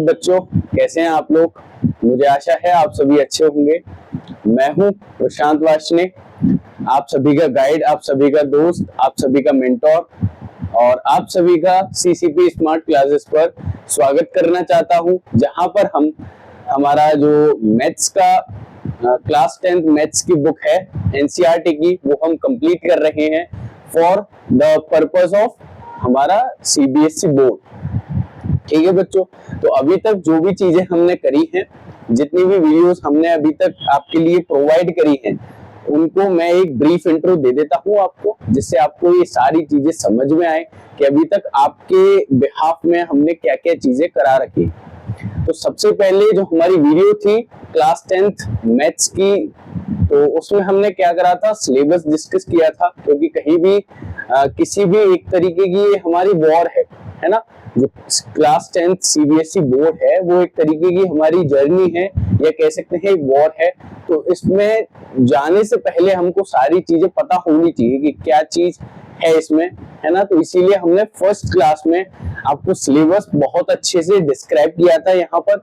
बच्चों, कैसे हैं आप लोग। मुझे आशा है आप सभी अच्छे होंगे। मैं हूं प्रशांत वाशने, आप सभी का गाइड, आप सभी का दोस्त, आप सभी का मेंटोर और आप सभी का सीसीपी स्मार्ट क्लासेस पर स्वागत करना चाहता हूं, जहां पर हम हमारा जो मैथ्स का क्लास 10th मैथ्स की बुक है एनसीईआरटी की, वो हम कंप्लीट कर रहे हैं फॉर द पर्पस ऑफ हमारा सीबीएसई बोर्ड। ठीक है बच्चों, तो अभी तक जो भी चीजें हमने करी हैं, जितनी भी वीडियोस हमने अभी तक आपके लिए प्रोवाइड करी हैं, उनको मैं एक ब्रीफ इंट्रो दे देता हूं आपको, जिससे आपको ये सारी चीजें समझ में आए कि अभी तक आपके बिहाफ में हमने क्या क्या चीजें करा रखी। तो सबसे पहले जो हमारी वीडियो थी क्लास 10th मैथ्स की, तो उसमें हमने क्या करा था, सिलेबस डिस्कस किया था, क्योंकि कहीं भी किसी भी एक तरीके की हमारी वॉर है ना। जो क्लास 10th सीबीएसई बोर्ड है वो एक तरीके की हमारी जर्नी है, या कह सकते हैं एक वॉर है। तो इसमें जाने से पहले हमको सारी चीजें पता होनी चाहिए कि क्या चीज है इसमें, है ना। तो इसीलिए हमने फर्स्ट क्लास में आपको सिलेबस बहुत अच्छे से डिस्क्राइब किया था यहाँ पर।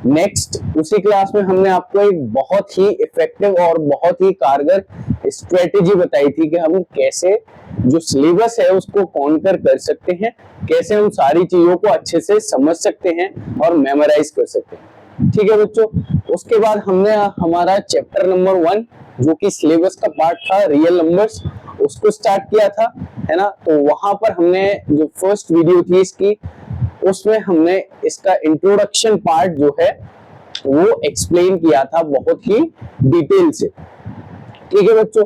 नेक्स्ट उसी क्लास में हमने आपको एक बहुत ही इफेक्टिव और बहुत ही कारगर स्ट्रेटेजी बताई थी कि हम कैसे जो सिलेबस है उसको कॉन्कर कर सकते हैं, कैसे हम सारी चीजों को अच्छे से समझ सकते हैं और मेमोराइज कर सकते हैं। ठीक है बच्चों, उसके बाद हमने हमारा चैप्टर नंबर 1 जो कि सिलेबस का पार्ट था, रियल नंबर्स, उसको स्टार्ट किया था, है ना। तो वहां पर हमने जो फर्स्ट वीडियो थी इसकी, उसमें हमने इसका इंट्रोडक्शन पार्ट जो है वो एक्सप्लेन किया था बहुत ही डिटेल से। ठीक है बच्चों,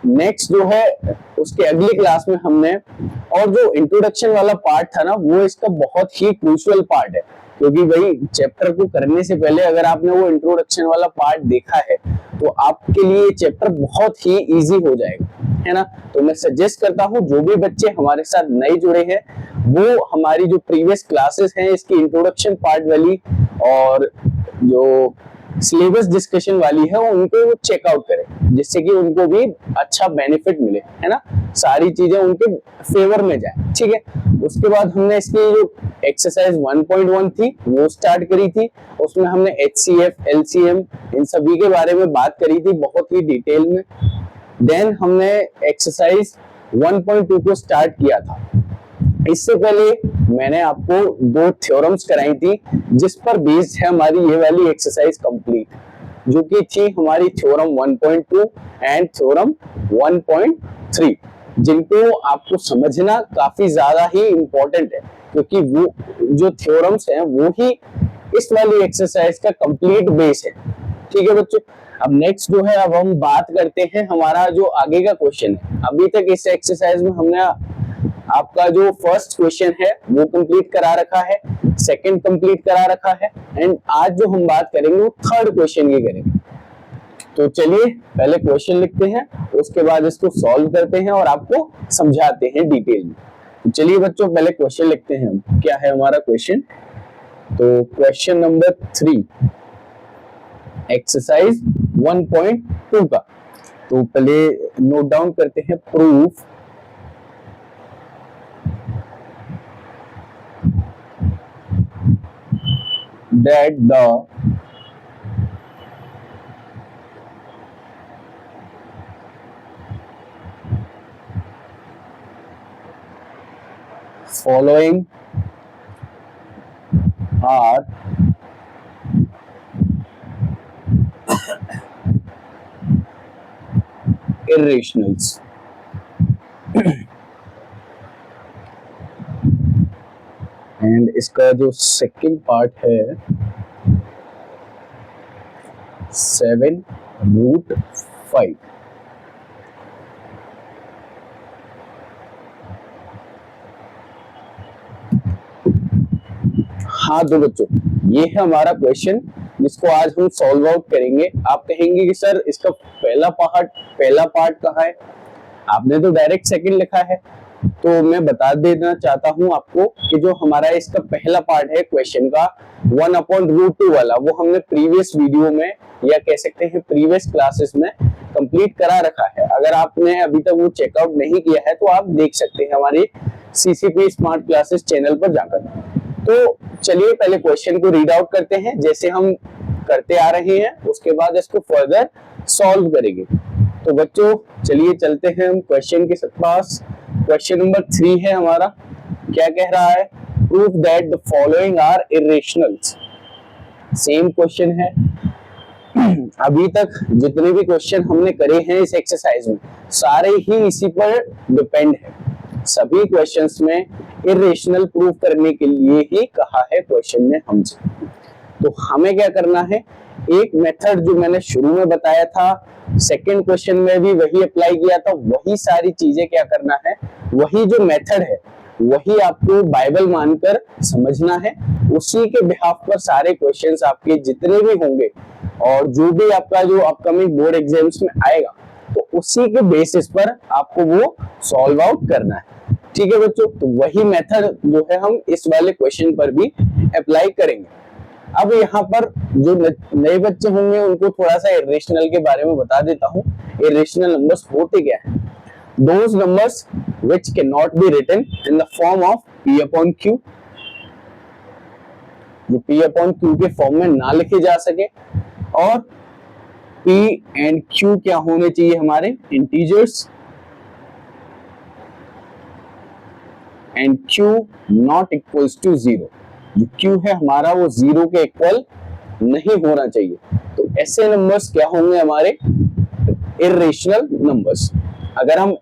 नेक्स्ट जो है उसके अगली क्लास में हमने, और जो इंट्रोडक्शन वाला पार्ट था ना, वो इसका बहुत ही क्रूशियल पार्ट है, क्योंकि भाई चैप्टर को करने से पहले अगर आपने वो इंट्रोडक्शन वाला पार्ट देखा है तो आपके लिए चैप्टर बहुत ही इजी हो जाएगा, है ना। तो मैं सजेस्ट करता हूँ जो भी बच्चे हमारे साथ नए जुड़े हैं वो हमारी जो प्रीवियस क्लासेस हैं इसकी इंट्रोडक्शन पार्ट वाली और जो सिलेबस डिस्कशन वाली है उनको वो चेकआउट करें, जिससे कि उनको भी अच्छा बेनिफिट मिले, है ना, सारी चीजें उनके फेवर में जाए। ठीक है, उसके बाद हमने इसकी जो एक्सरसाइज 1.1 थी वो स्टार्ट करी थी। उसमें हमने HCF, LCM इन सभी के बारे में बात करी थी बहुत ही डिटेल में। देन हमने एक्सरसाइज 1.2 को स्टार्ट किया था। इससे पहले मैंने आपको 2 थ्योरम्स कराई थी जिस पर बेस्ड है हमारी ये वाली एक्सरसाइज कंप्लीट, जो कि थी हमारी थ्योरम 1.2 एंड थ्योरम 1.3, जिनको आपको समझना काफी ज्यादा ही इंपॉर्टेंट है, क्योंकि वो जो थ्योरम्स हैं वो ही इस वाली एक्सरसाइज का कंप्लीट बेस है। ठीक है बच्चों, अब नेक्स्ट जो है, अब हम बात करते हैं हमारा जो आगे का क्वेश्चन है। अभी तक इस एक्सरसाइज में हमने आपका जो फर्स्ट क्वेश्चन है वो कंप्लीट करा रखा है, सेकंड कंप्लीट करा रखा है, एंड आज जो हम बात करेंगे वो थर्ड क्वेश्चन की करेंगे। तो चलिए पहले क्वेश्चन लिखते हैं, उसके बाद इसको सॉल्व करते हैं और आपको समझाते हैं डिटेल में। तो चलिए बच्चों पहले क्वेश्चन लिखते हैं हम, क्या है हमारा क्वेश्चन। तो क्वेश्चन नंबर 3 एक्सरसाइज 1.2 का, तो पहले नोट डाउन करते हैं, proof that the following are irrationals। And इसका जो सेकंड पार्ट है 7√5। हाँ तो बच्चों ये है हमारा क्वेश्चन जिसको आज हम सॉल्व आउट करेंगे। आप कहेंगे कि सर इसका पहला पार्ट कहाँ है, आपने तो डायरेक्ट सेकंड लिखा है। तो मैं बता देना चाहता हूं आपको कि जो हमारा इसका पहला पार्ट है क्वेश्चन का 1/√2 वाला, वो हमने प्रीवियस वीडियो में या कह सकते हैं प्रीवियस क्लासेस में कंप्लीट करा रखा है। अगर आपने अभी तक वो चेकआउट नहीं किया है तो आप देख सकते हैं हमारी सीसीपी स्मार्ट क्लासेस चैनल पर जाकर। तो चलिए पहले क्वेश्चन को रीड आउट करते हैं जैसे हम करते आ रहे हैं, उसके बाद इसको फर्दर सॉल्व करेंगे। तो बच्चों चलिए चलते हैं हम क्वेश्चन के पास। क्वेश्चन नंबर 3 है हमारा। क्या कह रहा है? Prove that the following are irrationals. Same question है। अभी तक जितने भी क्वेश्चन हमने करे हैं इस एक्सरसाइज में सारे ही इसी पर डिपेंड है। सभी क्वेश्चंस में इरेशनल प्रूव करने के लिए ही कहा है क्वेश्चन में हमसे। तो हमें क्या करना है, एक मेथड जो मैंने शुरू में बताया था, सेकंड क्वेश्चन में भी वही अप्लाई किया था, वही सारी चीजें क्या करना है, वही जो मेथड है वही आपको बाइबल मानकर समझना है। उसी के बिहाफ पर सारे क्वेश्चंस आपके जितने भी होंगे और जो भी आपका जो अपकमिंग बोर्ड एग्जाम्स में आएगा तो उसी के बेसिस पर आपको वो सॉल्व आउट करना है। ठीक है बच्चों, तो वही मेथड जो है हम इस वाले क्वेश्चन पर भी अप्लाई करेंगे। अब यहाँ पर जो नए बच्चे होंगे उनको थोड़ा सा इरेशनल के बारे में बता देता हूँ। इरेशनल नंबर्स होते क्या है? Those numbers which cannot be written in the form of P upon Q, जो P upon Q के फॉर्म में ना लिखे जा सके, और P and Q क्या होने चाहिए हमारे? Integers, and Q not equals to 0। जो Q है हमारा वो 0 के इक्वल नहीं होना चाहिए। तो ऐसे नंबर्स क्या होंगे हमारे? Irrational numbers. अगर हम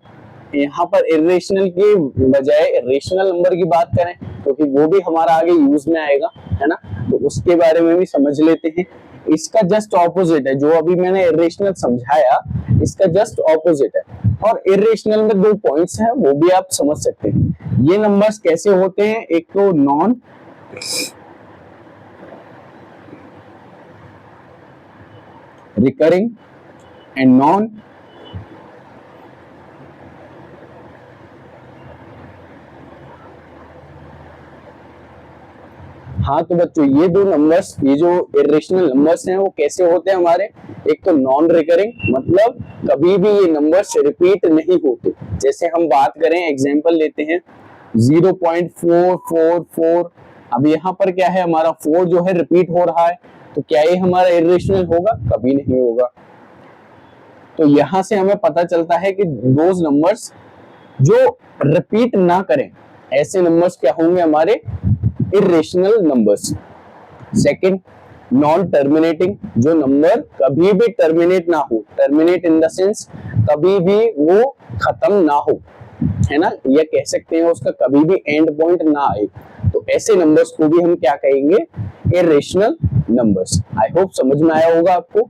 यहाँ पर इरेशनल के बजाय रेशनल नंबर की बात करें क्योंकि वो भी हमारा आगे यूज में आएगा, है ना, तो उसके बारे में भी समझ लेते हैं। इसका जस्ट ऑपोजिट है जो अभी मैंने इरेशनल समझाया, इसका जस्ट ऑपोजिट है। और इरेशनल में 2 पॉइंट्स हैं वो भी आप समझ सकते हैं। ये नंबर्स कैसे होते हैं? एक तो नॉन रिकरिंग एंड नॉन हाँ, तो बच्चों ये 2 नंबर्स, ये जो इरेशनल नंबर्स हैं वो कैसे होते हैं हमारे? एक तो नॉन रिकरिंग, मतलब कभी भी ये नंबर्स रिपीट नहीं होते। जैसे हम बात करें, एग्जांपल लेते हैं 0.444। अब यहाँ पर क्या है हमारा 4 जो है रिपीट हो रहा है, तो क्या ये हमारा इरेशनल होगा? कभी नहीं होगा। तो यहाँ से हमें पता चलता है कि दोज नंबर्स जो रिपीट ना करें ऐसे नंबर्स क्या होंगे हमारे? Irrational numbers. Second, non terminating, जो नंबर कभी भी टर्मिनेट ना हो, टर्मिनेट इन द सेंस कभी भी वो खत्म ना हो, है ना, या कह सकते हैं उसका कभी भी एंड पॉइंट ना आए, तो ऐसे नंबर्स को भी हम क्या कहेंगे? Irrational numbers. आई होप समझ में आया होगा आपको।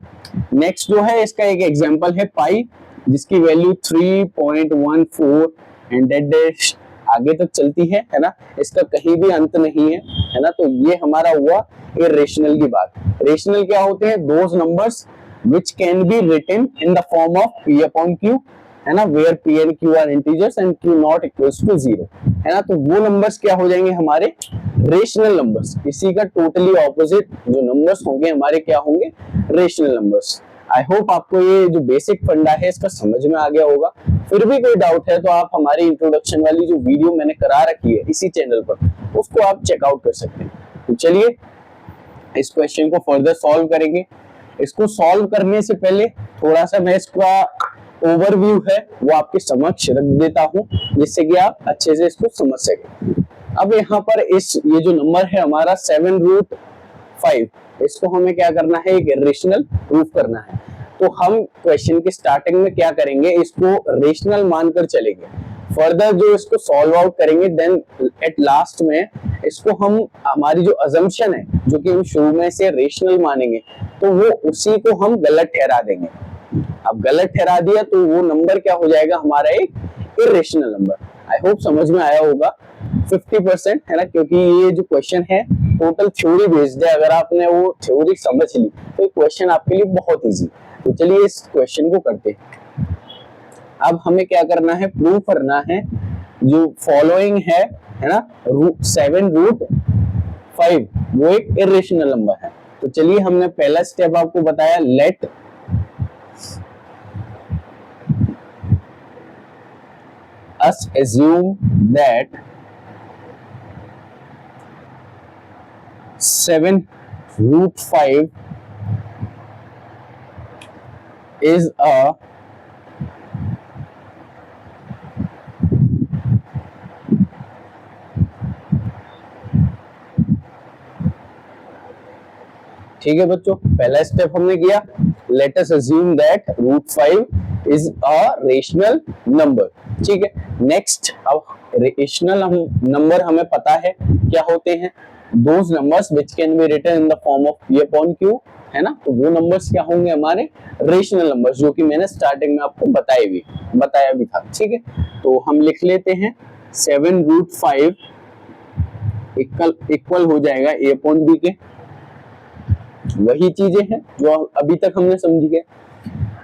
नेक्स्ट जो है इसका एक एग्जांपल है पाई, जिसकी वैल्यू 3.14 एंड डेट आगे तक चलती है ना, इसका कहीं भी अंत नहीं है ना। तो ये हमारा हुआ इरेशनल की बात। रेशनल क्या होते हैं? Those numbers which can be written in the form of P upon Q, है ना, where P and Q are integers and Q not equals to 0, है ना। तो वो नंबर्स क्या हो जाएंगे हमारे? Rational numbers. इसी का टोटली ऑपोजिट जो नंबर्स होंगे हमारे क्या होंगे? Rational numbers. आई होप आपको ये जो बेसिक फंडा है इसका समझ में आ गया होगा। फिर भी कोई डाउट है तो आप हमारी इंट्रोडक्शन वाली जो वीडियो मैंने करा रखी है इसी चैनल पर, उसको आप चेकआउट कर सकते हैं। तो चलिए इस क्वेश्चन को फर्दर सॉल्व करेंगे। इसको सॉल्व करने से पहले थोड़ा सा मैं इसका ओवरव्यू है वो आपके समक्ष रख देता हूँ, जिससे कि आप अच्छे से इसको समझ सकें। अब यहाँ पर ये जो नंबर है हमारा 7√5, इसको हमें क्या करना है? एक इरेशनल प्रूफ करना है। तो हम क्वेश्चन की स्टार्टिंग में क्या करेंगे? इसको रेशनल मानकर चलेंगे। फर्दर जो इसको सॉल्व आउट करेंगे, देन एट लास्ट में इसको हम हमारी जो अजम्पशन है जो कि हम शुरू में से रेशनल मानेंगे, तो वो उसी को हम गलत ठहरा देंगे। अब गलत ठहरा दिया तो वो नंबर क्या हो जाएगा हमारा? एक इरेशनल नंबर। आई होप समझ में आया होगा। 50% है ना, क्योंकि ये जो क्वेश्चन है टोटल थ्योरी बेस्ड है। अगर आपने वो थ्योरी समझ ली तो क्वेश्चन आपके लिए बहुत इजी। तो चलिए इस क्वेश्चन को करते हैं। अब हमें क्या करना है? प्रूव करना है जो फॉलोइंग है ना, 7√5 वो एक इरेशनल नंबर है। तो चलिए हमने पहला स्टेप आपको बताया, late us assume that 7√5 is a ठीक है बच्चों, पहला स्टेप हमने किया, let us assume that √5 is a rational number. ठीक है, नेक्स्ट, अब रेशनल नंबर हमें पता है क्या होते हैं, those numbers which can be written in the form of p upon q, है ना। तो वो नंबर्स क्या होंगे हमारे रेशनल नंबर्स, जो कि मैंने स्टार्टिंग में आपको बताया भी था। ठीक है, तो हम लिख लेते हैं 7√5 इक्वल हो जाएगा a अपॉन b के, वही चीजें हैं जो अभी तक हमने समझी है।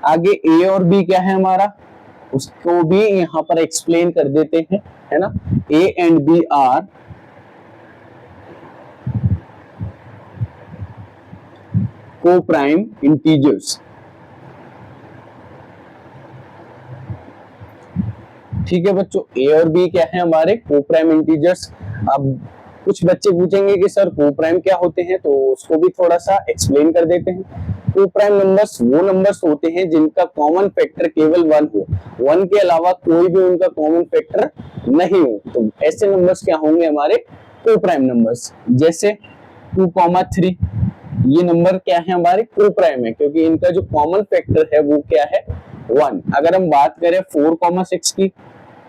आगे a और b क्या है हमारा, उसको भी यहाँ पर एक्सप्लेन कर देते हैं, है ना। a एंड b आर को प्राइम इंटीजर्स। ठीक है बच्चों, a और b क्या है हमारे को प्राइम इंटीजर्स। अब कुछ बच्चे पूछेंगे कि सर को प्राइम क्या होते हैं, तो उसको भी थोड़ा सा एक्सप्लेन कर देते हैं। को प्राइम नंबर्स वो नंबर्स होते हैं जिनका कॉमन फैक्टर केवल 1 हो, 1 के अलावा कोई भी उनका कॉमन फैक्टर नहीं हो, तो ऐसे नंबर्स क्या होंगे हमारे को प्राइम नंबर्स। जैसे 2,3 ये नंबर क्या है हमारे को प्राइम है, क्योंकि इनका जो कॉमन फैक्टर है वो क्या है 1। अगर हम बात करें 4,6 की,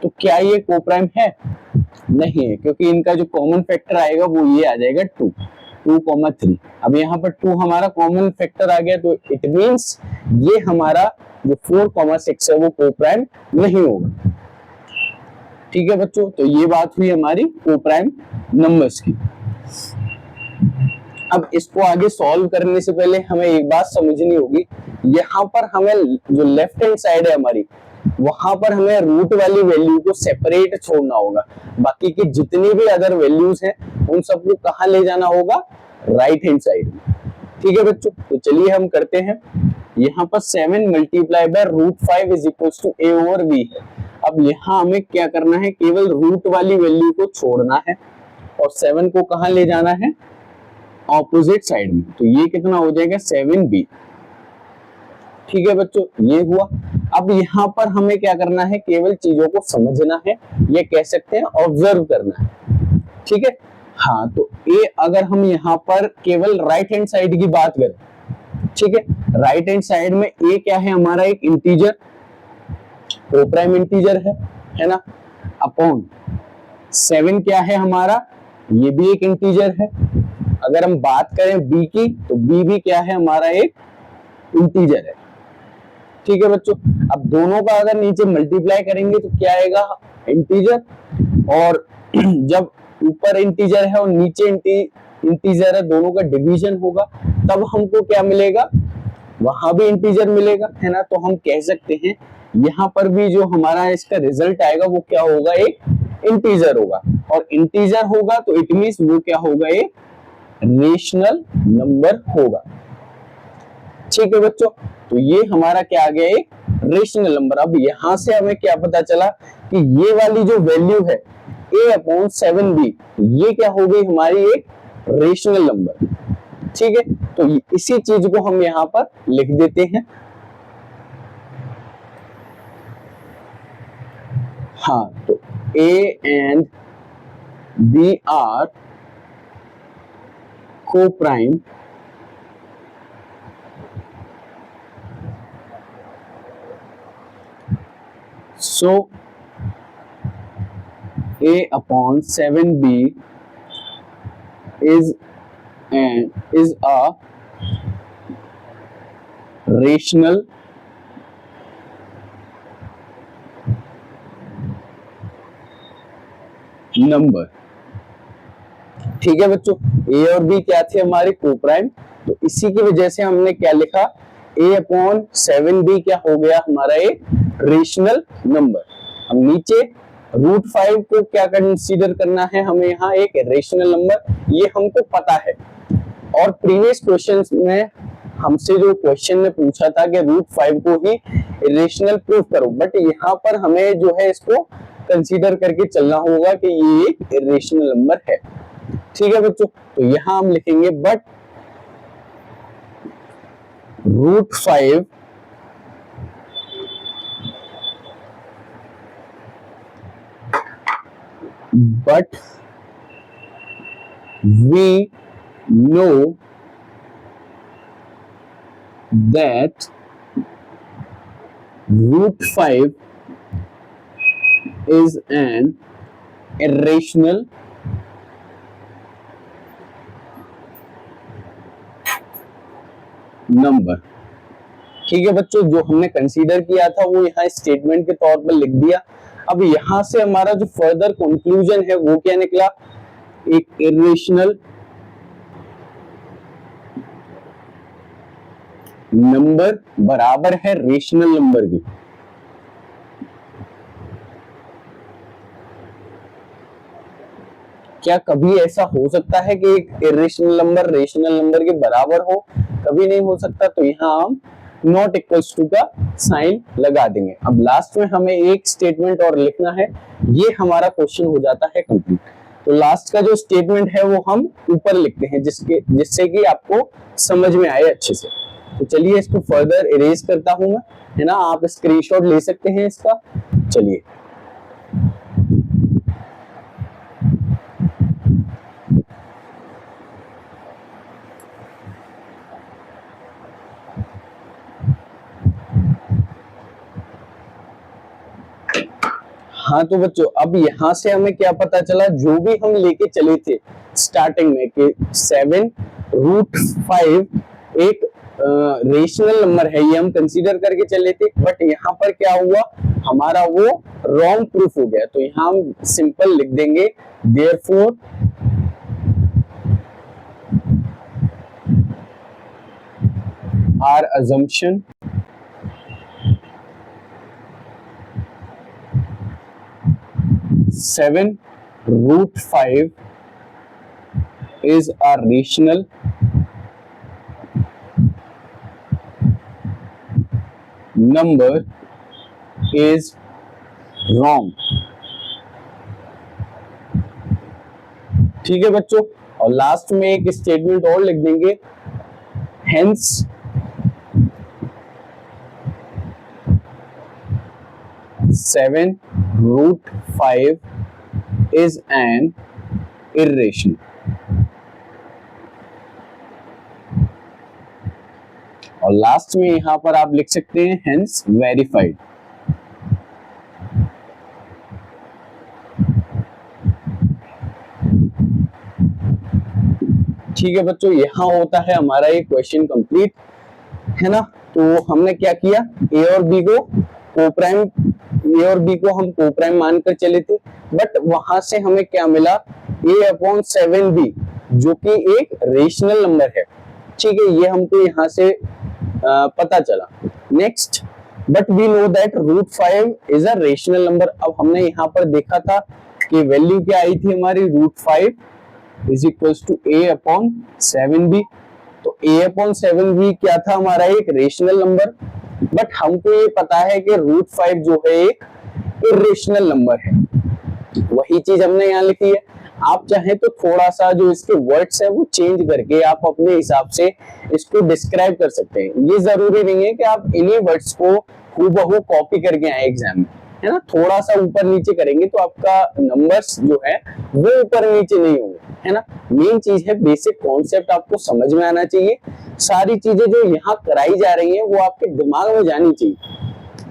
तो क्या ये को प्राइम है, नहीं है, क्योंकि इनका जो कॉमन फैक्टर आएगा वो ये आ जाएगा 2,3। अब यहाँ पर 2 हमारा कॉमन फैक्टर आ गया, तो इट मींस ये हमारा जो 4,6 है वो को प्राइम नहीं होगा। ठीक है बच्चों, तो ये बात हुई हमारी को प्राइम नंबर्स की। अब इसको आगे सॉल्व करने से पहले हमें एक बात समझनी होगी, यहाँ पर हमें जो लेफ्ट हैंड साइड है हमारी, वहां पर हमें रूट वाली वैल्यू को सेपरेट छोड़ना होगा, बाकी की जितनी भी अदर वैल्यूज हैं उन सबको कहाँ ले जाना होगा, राइट हैंड साइड में। ठीक है बच्चों, तो चलिए हम करते हैं। यहाँ पर 7 multiply by √5 is equals to a over b है। अब यहाँ हमें क्या करना है, केवल रूट वाली वैल्यू को छोड़ना है और 7 को कहाँ ले जाना है, ऑपोजिट साइड में। तो ये कितना हो जाएगा 7b। ठीक है बच्चों, ये हुआ। अब यहाँ पर हमें क्या करना है, केवल चीजों को समझना है, ये कह सकते हैं ऑब्जर्व करना है। ठीक है, हाँ, तो ए अगर हम यहाँ पर केवल राइट हैंड साइड की बात करें, ठीक है, राइट हैंड साइड में ए क्या है हमारा, एक इंटीजर, को प्राइम इंटीजर है ना, अपॉन 7 क्या है हमारा, ये भी एक इंटीजर है। अगर हम बात करें बी की, तो बी भी क्या है हमारा, एक इंटीजर है। ठीक है बच्चों, अब दोनों का अगर नीचे मल्टीप्लाई करेंगे तो क्या आएगा, इंटीजर, और जब ऊपर इंटीजर है और नीचे इंटीजर है, दोनों का डिवीजन होगा, तब हमको क्या मिलेगा, वहां भी इंटीजर मिलेगा, है ना। तो हम कह सकते हैं यहाँ पर भी जो हमारा इसका रिजल्ट आएगा वो क्या होगा, एक इंटीजर होगा, और इंटीजर होगा तो इट मींस वो क्या होगा, एक रेशनल नंबर होगा। ठीक है बच्चों, तो ये हमारा क्या आ गया, एक रेशनल नंबर। अब यहां से हमें क्या पता चला कि ये वाली जो वैल्यू है a अपॉन 7b, ये क्या हो गई हमारी, एक रेशनल नंबर। ठीक है, तो इसी चीज को हम यहां पर लिख देते हैं। हाँ, तो a एंड b आर को prime so a upon 7b is a rational number. ठीक है बच्चों, a और b क्या थे हमारे, को प्राइम, तो इसी की वजह से हमने क्या लिखा, a अपॉन 7b क्या हो गया हमारा, एक रेशनल नंबर। अब नीचे √5 को क्या कंसीडर करना है हमें, यहाँ एक रेशनल नंबर, ये हमको पता है। और प्रीवियस क्वेश्चंस में हमसे जो क्वेश्चन ने पूछा था कि √5 को ही रेशनल प्रूव करो, बट यहाँ पर हमें जो है इसको कंसीडर करके चलना होगा कि ये एक रेशनल नंबर है। ठीक है बच्चों, तो यहां हम लिखेंगे but √5 but we know that √5 is an irrational number. ठीक है बच्चों, जो हमने कंसीडर किया था वो यहाँ स्टेटमेंट के तौर पर लिख दिया। अब यहां से हमारा जो फर्दर कंक्लूजन है वो क्या निकला, एक इरेशनल नंबर बराबर है रेशनल नंबर की। क्या कभी ऐसा हो सकता है कि एक इरेशनल नंबर रेशनल नंबर के बराबर हो? कभी नहीं हो सकता। तो यहाँ हम नॉट इक्वल्स टू का साइन लगा देंगे। अब लास्ट में हमें एक स्टेटमेंट और लिखना है, ये हमारा क्वेश्चन हो जाता है कंप्लीट। तो लास्ट का जो स्टेटमेंट है वो हम ऊपर लिखते हैं जिससे कि आपको समझ में आए अच्छे से। तो चलिए इसको फर्दर इरेज करता हूं मैं, है ना, आप स्क्रीनशॉट ले सकते हैं इसका। चलिए हाँ, तो बच्चों अब यहां से हमें क्या पता चला, जो भी हम लेके चले थे स्टार्टिंग में कि 7√5 एक रेशनल नंबर है, ये हम कंसीडर करके चले थे। बट यहाँ पर क्या हुआ, हमारा वो रॉन्ग प्रूफ हो गया। तो यहाँ हम सिंपल लिख देंगे therefore our assumption (7√5) is a rational number is wrong। ठीक है बच्चों, और लास्ट में एक स्टेटमेंट और लिख देंगे, hence 7√5 is an irrational। और लास्ट में यहां पर आप लिख सकते हैं hence verified। ठीक है बच्चों, यहां होता है हमारा ये क्वेश्चन कंप्लीट, है ना। तो हमने क्या किया, ए और बी को हम कोप्राइम मानकर चले थे। बट वहां से हमें क्या मिला, a/7b जो कि एक रेशनल नंबर है। ठीक है, ये हमको यहाँ से पता चला। Next, but we know that √5 is a rational number. अब हमने यहाँ पर देखा था कि वैल्यू क्या आई थी हमारी, √5 इज इक्वल्स टू a/7b। तो a/7b क्या था हमारा, एक रेशनल नंबर। बट हमको ये पता है कि √5 जो है एक इरेशनल नंबर है। वही चीज हमने यहाँ लिखी है। आप चाहे तो थोड़ा सा जो इसके वर्ड्स है वो चेंज करके आप अपने हिसाब से इसको डिस्क्राइब कर सकते हैं। ये जरूरी नहीं है कि आप इन्हीं वर्ड्स को हूबहू कॉपी करके आए एग्जाम में, है ना। थोड़ा सा ऊपर नीचे करेंगे तो आपका नंबर्स जो है वो ऊपर नीचे नहीं होंगे, है ना। मेन चीज है बेसिक कॉन्सेप्ट आपको समझ में आना चाहिए। सारी चीजें जो यहाँ कराई जा रही हैं वो आपके दिमाग में जानी चाहिए,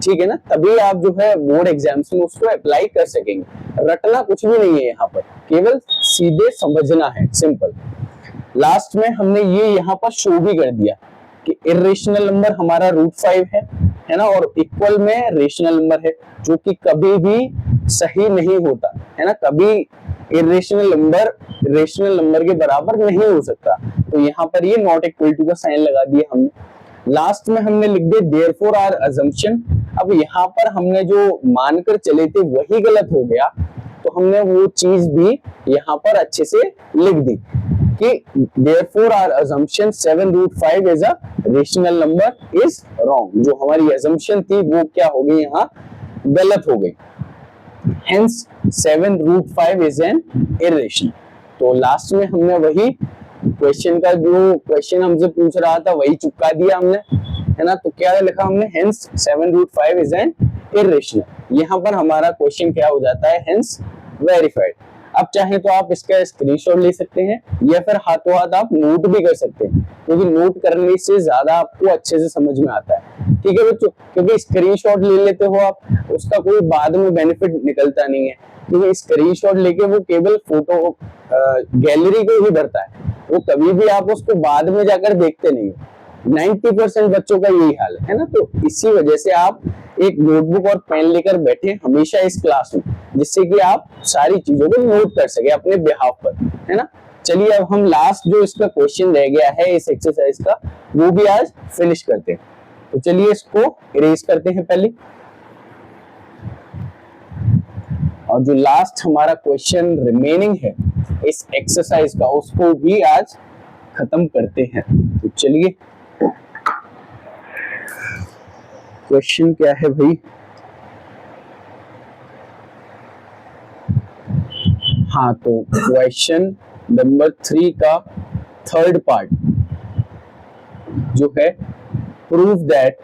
ठीक है ना। तभी आप जो है बोर्ड एग्जाम्स में उसको अप्लाई कर सकेंगे। रटना कुछ भी नहीं है यहाँ पर, केवल सीधे समझना है, सिंपल। लास्ट में हमने ये यहाँ पर शो भी कर दिया कि इरेशनल नंबर हमारा √5 है ना, और इक्वल में रेशनल नंबर है जो कि कभी भी सही नहीं होता, है ना। कभी इरेशनल नंबर रेशनल नंबर के बराबर नहीं हो सकता। तो यहाँ पर ये नॉट इक्वल टू का साइन लगा दिया हमने। लास्ट में हमने लिख दिया देयरफॉर आवर असम्पशन। अब यहाँ पर हमने जो मानकर चले थे वही गलत हो गया, तो हमने वो चीज भी यहाँ पर अच्छे से लिख दी कि therefore our assumption 7√5 is a rational number is wrong. जो हमारी असम्पशन थी वो क्या हो गई, यहाँ गलत हो गई। Hence 7√5 is an irrational। तो लास्ट में हमने वही क्वेश्चन का जो क्वेश्चन हमसे पूछ रहा था वही चिपका दिया हमने, है ना। तो क्या लिखा हमने, हेंस 7√5 इज एन इर्रेशनल। यहाँ पर हमारा क्वेश्चन क्या हो जाता है, हेंस वेरीफाइड। अब चाहे तो आप इसका स्क्रीनशॉट ले सकते हैं या फिर हाथों हाथ आप नोट भी कर सकते हैं, क्योंकि नोट करने से ज्यादा आपको अच्छे से समझ में आता है, ठीक है बच्चों। क्योंकि स्क्रीनशॉट ले लेते हो आप, उसका कोई बाद में बेनिफिट निकलता नहीं है, क्योंकि स्क्रीनशॉट लेके वो केवल फोटो गैलरी को ही भरता है, वो कभी भी आप उसको बाद में जाकर देखते नहीं हो। 90% बच्चों का यही हाल है ना। तो इसी वजह से आप एक नोटबुक और पेन लेकर बैठे हमेशा इस क्लास में, जिससे कि आप सारी चीजों को नोट कर सके अपने बिहाफ पर, है ना। चलिए अब हम लास्ट जो इसका क्वेश्चन रह गया है इस एक्सरसाइज का, वो भी आज फिनिश करते हैं। तो चलिए इसको इरेज करते हैं पहले, और जो लास्ट हमारा क्वेश्चन रिमेनिंग है इस एक्सरसाइज का उसको भी आज खत्म करते हैं। तो चलिए क्वेश्चन क्या है भाई, हाँ तो क्वेश्चन नंबर 3 का थर्ड पार्ट जो है, prove that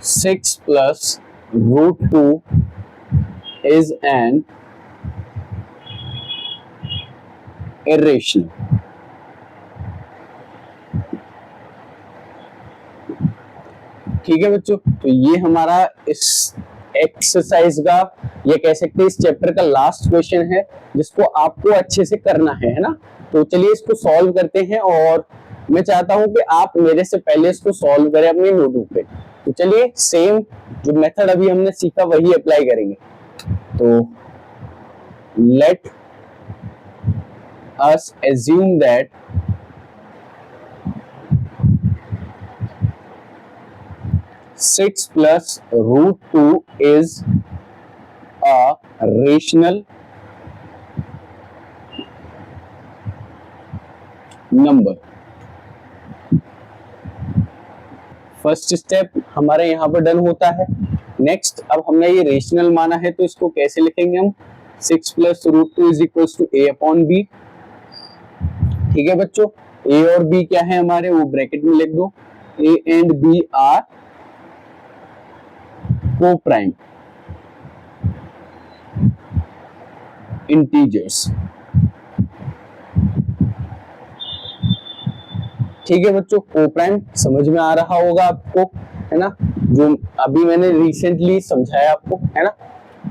six plus root 2 is an irrational। ठीक है बच्चों, तो ये हमारा इस एक्सरसाइज का, ये कह सकते हैं इस चैप्टर का लास्ट क्वेश्चन है, जिसको आपको अच्छे से करना है ना। तो चलिए इसको सॉल्व करते हैं, और मैं चाहता हूं कि आप मेरे से पहले इसको सॉल्व करें अपनी नोटबुक पे। तो चलिए सेम जो मेथड अभी हमने सीखा वही अप्लाई करेंगे। तो let us assume that six plus root 2 is a rational number। First step हमारे यहाँ पर डन होता है। नेक्स्ट, अब हमने ये रेशनल माना है तो इसको कैसे लिखेंगे हम, 6 plus root 2 is equal to a upon b। ठीक है बच्चों, a और b क्या है हमारे, वो ब्रैकेट में लिख दो, a एंड b आर को प्राइम इंटीजर्स। ठीक है बच्चों, को प्राइम समझ में आ रहा होगा आपको, है ना, जो अभी मैंने रिसेंटली समझाया आपको, है ना।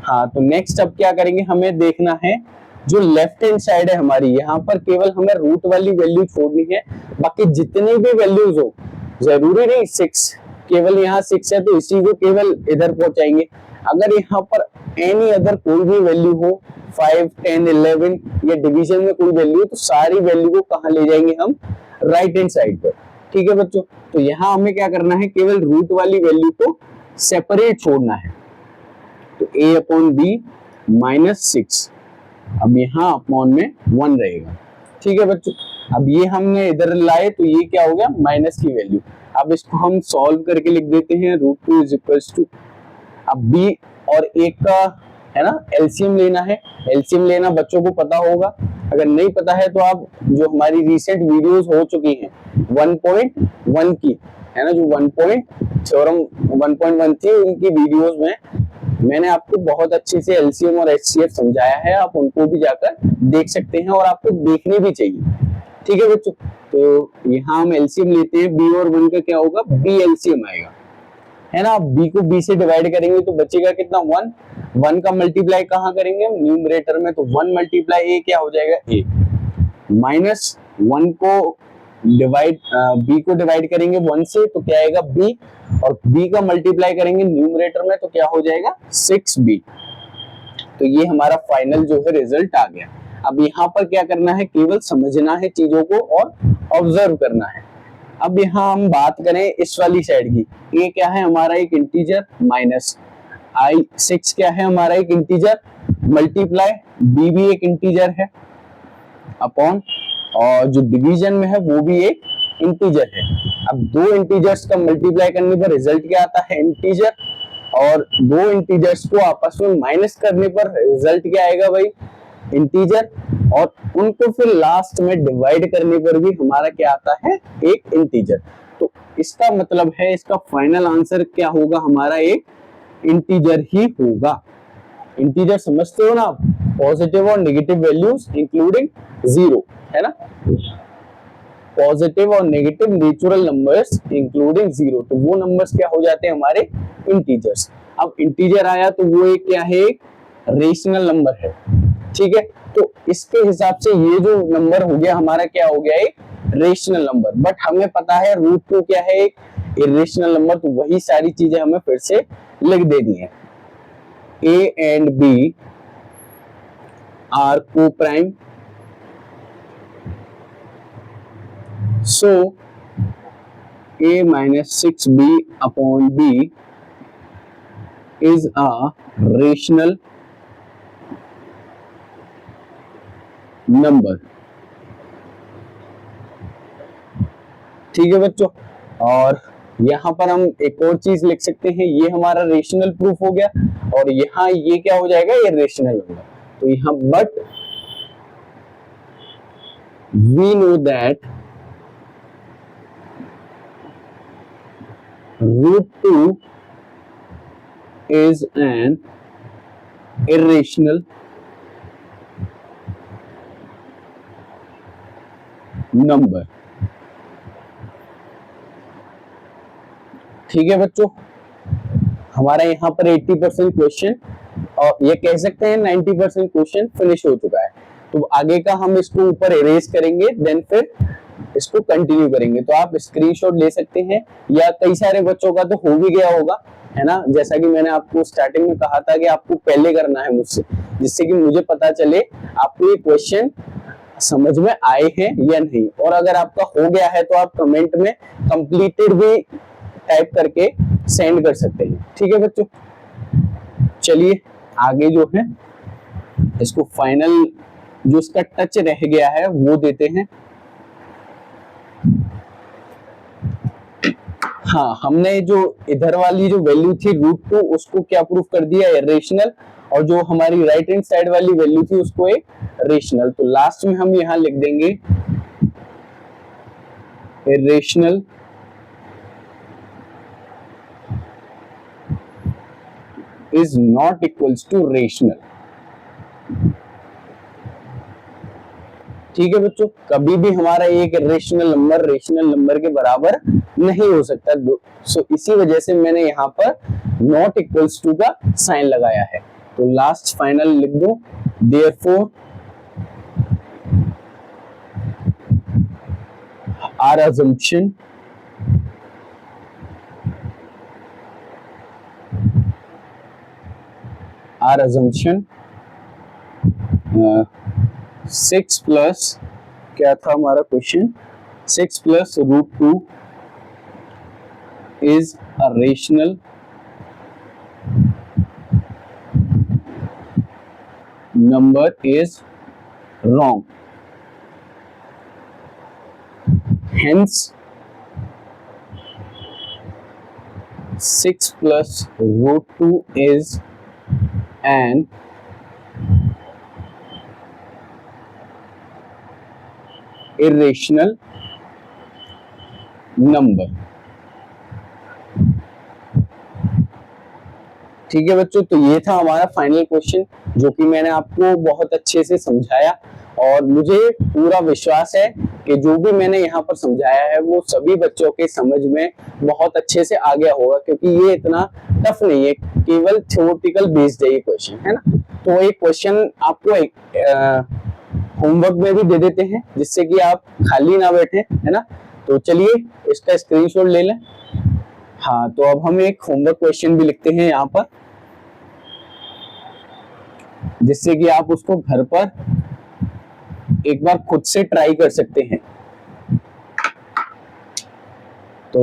हाँ तो नेक्स्ट अब क्या करेंगे, हमें देखना है जो लेफ्ट हैंड साइड है हमारी, यहाँ पर केवल हमें रूट वाली वैल्यू छोड़नी है, बाकी जितनी भी वैल्यूज हो, जरूरी नहीं 6, केवल यहाँ 6 है तो इसी को केवल इधर पहुंचाएंगे। अगर यहाँ पर एनी अदर कोई भी वैल्यू हो, 5, 10, 11 या डिवीजन में कोई वैल्यू, तो सारी वैल्यू को कहाँ ले जाएंगे हम, राइट हैंड साइड पर। ठीक है बच्चों, तो यहाँ हमें क्या करना है, केवल रूट वाली वैल्यू को सेपरेट छोड़ना है। तो a अपॉन बी -6, अब यहाँ अपॉन में 1 रहेगा। ठीक है बच्चों, अब ये हमने इधर लाए तो ये क्या हो गया, माइनस की वैल्यू। अब इसको हम सॉल्व करके लिख देते हैं, रूट 2 इज इक्वल टू, अब b और a का है ना एलसीएम लेना है। एलसीएम लेना बच्चों को पता होगा, अगर नहीं पता है तो आप जो हमारी रिसेंट वीडियोस हो चुकी हैं 1.1 की, है ना, जो 1 थ्योरम 1.1 थी, उनकी वीडियोस में मैंने आपको बहुत अच्छे से एलसीएम और एचसीएफ समझाया है, आप उनको भी जाकर देख सकते हैं और आपको देखने भी चाहिए। ठीक है बच्चों, तो यहाँ हम एलसीएम लेते हैं, बी और 1 का क्या होगा, बी एलसीएम आएगा, है ना। बी को बी से डिवाइड करेंगे तो बचेगा कितना, 1 का मल्टीप्लाई कहाँ करेंगे हम, न्यूमरेटर में, तो 1 मल्टीप्लाई ए क्या हो जाएगा, ए, माइनस 1 को डिवाइड बी को डिवाइड करेंगे 1 से तो क्या आएगा, बी, और बी का मल्टीप्लाई करेंगे न्यूमरेटर में तो क्या हो जाएगा, 6b। तो ये हमारा फाइनल जो है रिजल्ट आ गया। अब यहाँ पर क्या करना है, केवल समझना है चीजों को और ऑब्जर्व करना है। अब यहाँ हम बात करें इस वाली साइड की, ये क्या है हमारा एक इंटीजर, माइनस i6 क्या है हमारा एक इंटीजर, मल्टीप्लाई b भी एक इंटीजर है, अपॉन, और जो डिवीजन में है वो भी एक इंटीजर है। अब दो इंटीजर्स का मल्टीप्लाई करने पर रिजल्ट क्या आता है, इंटीजर, और दो इंटीजर्स को आपस में माइनस करने पर रिजल्ट क्या आएगा भाई, इंटीजर, और उनको फिर लास्ट में डिवाइड करने पर भी हमारा क्या आता है, एक इंटीजर। तो इसका मतलब है इसका फाइनल आंसर क्या होगा, हमारा एक इंटीजर ही होगा। इंटीजर समझते हो ना आप, पॉजिटिव और नेगेटिव वैल्यूज इंक्लूडिंग जीरो, है ना, पॉजिटिव और negative natural numbers including zero, तो वो नंबर्स क्या हो जाते हैं हमारे इंटीजर्स। अब इंटीजर आया तो वो एक क्या है, रेशनल नंबर है, ठीक है। तो इसके हिसाब से ये जो नंबर हो गया हमारा क्या हो गया, एक रेशनल नंबर। बट हमें पता है रूट टू क्या है, एक इरेशनल नंबर, तो वही सारी चीजें हमें फिर से लिख देनी है। ए एंड बी आर को prime, so a minus 6b upon b is a rational number, ठीक है बच्चों। और यहाँ पर हम एक और चीज लिख सकते हैं, ये हमारा रेशनल प्रूफ हो गया, और यहाँ ये क्या हो जाएगा, ये रेशनल नंबर। तो यहाँ but we know that root 2 is an irrational number, ठीक है बच्चों। हमारा यहाँ पर 80% क्वेश्चन, और ये कह सकते हैं 90% क्वेश्चन फिनिश हो चुका है। तो आगे का हम इसको ऊपर इरेज करेंगे, देन फिर इसको कंटिन्यू करेंगे। तो आप स्क्रीनशॉट ले सकते हैं, या कई सारे बच्चों का तो हो भी गया होगा, है ना। जैसा कि मैंने आपको स्टार्टिंग में कहा था कि आपको पहले करना है मुझसे, जिससे कि मुझे पता चले आपको ये क्वेश्चन समझ में आए हैं या नहीं। और अगर आपका हो गया है तो आप कमेंट में कंप्लीटेड भी टाइप करके सेंड कर सकते हैं, ठीक है बच्चों। चलिए आगे जो है इसको फाइनल जो इसका टच रह गया है वो देते हैं। हाँ, हमने जो इधर वाली जो वैल्यू थी रूट टू, उसको क्या प्रूफ कर दिया, इरेशनल, और जो हमारी राइट हैंड साइड वाली वैल्यू थी उसको एक रेशनल। तो लास्ट में हम यहां लिख देंगे irrational is not equals to rational, ठीक है बच्चों। कभी भी हमारा एक रेशनल नंबर के बराबर नहीं हो सकता। सो इसी वजह से मैंने यहाँ पर नॉट इक्वल्स टू का साइन लगाया है। तो लास्ट फाइनल लिख दो, देयरफॉर आवर assumption 6 प्लस, क्या था हमारा question, 6 plus root two is a rational number is wrong. Hence 6 plus root 2 is an irrational number, ठीक है बच्चों। तो ये था हमारा फाइनल क्वेश्चन, जो कि मैंने आपको बहुत अच्छे से समझाया, और मुझे पूरा विश्वास है कि जो भी मैंने यहाँ पर समझाया है वो सभी बच्चों के समझ में बहुत अच्छे से आ गया होगा, क्योंकि ये इतना टफ नहीं है, केवल थ्योरेटिकल बेस्ड है ये क्वेश्चन, है ना। तो एक क्वेश्चन आपको एक होमवर्क में भी दे देते हैं, जिससे कि आप खाली ना बैठे, है ना। तो चलिए इसका स्क्रीनशॉट ले लें। हाँ, तो अब हम एक होमवर्क क्वेश्चन भी लिखते हैं यहाँ पर, जिससे कि आप उसको घर पर एक बार खुद से ट्राई कर सकते हैं। तो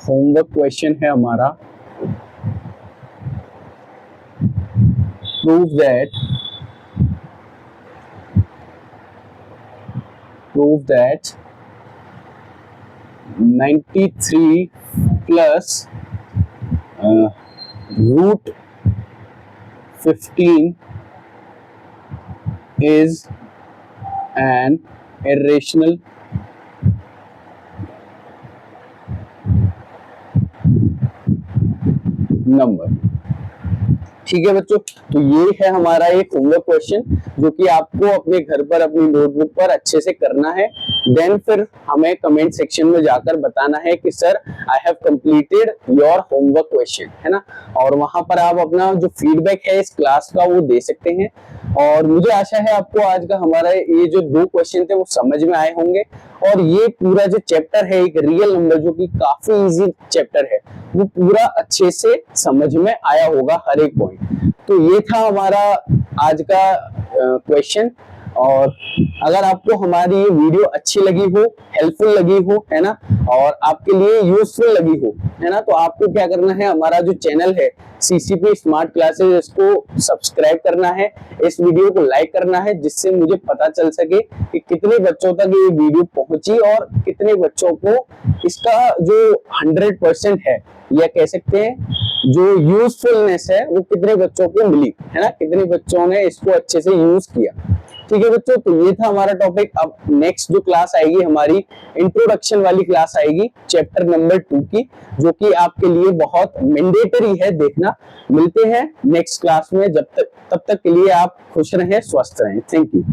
होमवर्क क्वेश्चन है हमारा, prove that 93 plus root 15 is an irrational number। ठीक है बच्चों, तो ये है हमारा एक होमवर्क क्वेश्चन जो कि आपको अपने घर पर अपनी नोटबुक पर अच्छे से करना है। देन फिर हमें कमेंट सेक्शन में जाकर बताना है कि sir I have completed your homework question, है ना। और वहां पर आप अपना जो फीडबैक है इस क्लास का वो दे सकते हैं। और मुझे आशा है आपको आज का हमारा ये जो 2 क्वेश्चन थे वो समझ में आए होंगे। और ये पूरा जो चैप्टर है एक रियल नंबर जो कि काफी इजी चैप्टर है वो पूरा अच्छे से समझ में आया होगा हर एक पॉइंट। तो ये था हमारा आज का क्वेश्चन। और अगर आपको हमारी ये वीडियो अच्छी लगी हो, हेल्पफुल लगी हो, है ना, और आपके लिए यूजफुल लगी हो, है ना, तो आपको क्या करना है, हमारा जो चैनल है सीसीपी स्मार्ट क्लासेस इसको सब्सक्राइब करना है, इस वीडियो को लाइक करना है, जिससे मुझे पता चल सके कि कितने बच्चों तक ये वीडियो पहुंची और कितने बच्चों को इसका जो 100% है या कह सकते हैं जो यूजफुलनेस है वो कितने बच्चों को मिली, है ना, कितने बच्चों ने इसको अच्छे से यूज किया। ठीक है बच्चों, तो ये था हमारा टॉपिक। अब नेक्स्ट जो क्लास आएगी हमारी इंट्रोडक्शन वाली क्लास आएगी चैप्टर नंबर 2 की, जो कि आपके लिए बहुत मैंडेटरी है देखना। मिलते हैं नेक्स्ट क्लास में, तब तक के लिए आप खुश रहें, स्वस्थ रहें। Thank you.